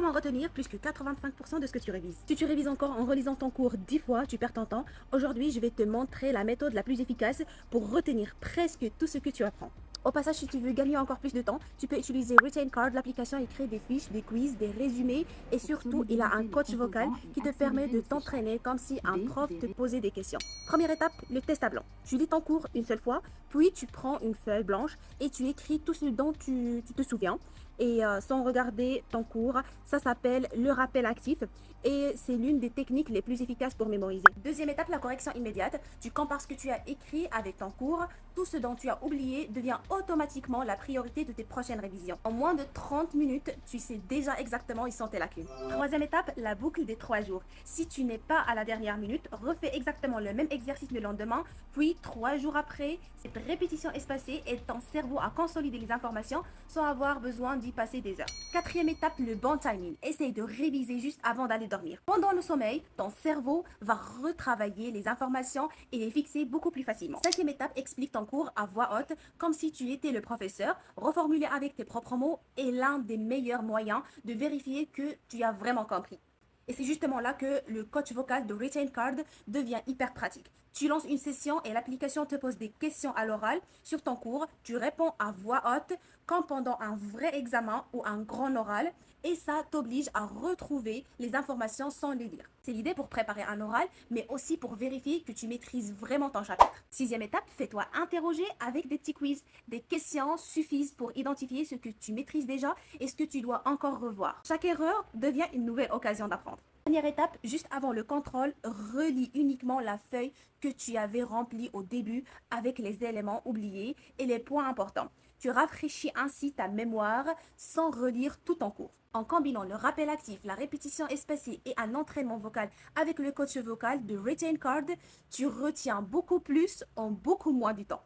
Comment retenir plus que 85% de ce que tu révises? Si tu révises encore en relisant ton cours 10 fois, tu perds ton temps. Aujourd'hui, je vais te montrer la méthode la plus efficace pour retenir presque tout ce que tu apprends. Au passage, si tu veux gagner encore plus de temps, tu peux utiliser Retain Card, l'application et créer des fiches, des quiz, des résumés et surtout, il a un coach vocal qui te permet de t'entraîner comme si un prof te posait des questions. Première étape, le test à blanc. Tu lis ton cours une seule fois, puis tu prends une feuille blanche et tu écris tout ce dont tu te souviens. Et sans regarder ton cours, ça s'appelle le rappel actif et c'est l'une des techniques les plus efficaces pour mémoriser. Deuxième étape, la correction immédiate. Tu compares ce que tu as écrit avec ton cours. Tout ce dont tu as oublié devient automatiquement la priorité de tes prochaines révisions. En moins de 30 minutes, tu sais déjà exactement où sont tes lacunes. Troisième étape, la boucle des 3 jours. Si tu n'es pas à la dernière minute, refais exactement le même exercice le lendemain, puis 3 jours après, cette répétition espacée aide ton cerveau à consolider les informations sans avoir besoin d'y passer des heures. Quatrième étape, le bon timing. Essaye de réviser juste avant d'aller dormir. Pendant le sommeil, ton cerveau va retravailler les informations et les fixer beaucoup plus facilement. Cinquième étape, explique ton cours à voix haute, comme si tu étais le professeur. Reformuler avec tes propres mots est l'un des meilleurs moyens de vérifier que tu as vraiment compris. Et c'est justement là que le coach vocal de Retain Card devient hyper pratique. Tu lances une session et l'application te pose des questions à l'oral sur ton cours. Tu réponds à voix haute comme pendant un vrai examen ou un grand oral et ça t'oblige à retrouver les informations sans les lire. C'est l'idée pour préparer un oral, mais aussi pour vérifier que tu maîtrises vraiment ton chapitre. Sixième étape, fais-toi interroger avec des petits quiz. Des questions suffisent pour identifier ce que tu maîtrises déjà et ce que tu dois encore revoir. Chaque erreur devient une nouvelle occasion d'apprendre. Dernière étape, juste avant le contrôle, relis uniquement la feuille que tu avais remplie au début avec les éléments oubliés et les points importants. Tu rafraîchis ainsi ta mémoire sans relire tout en cours. En combinant le rappel actif, la répétition espacée et un entraînement vocal avec le coach vocal de Retain Card, tu retiens beaucoup plus en beaucoup moins de temps.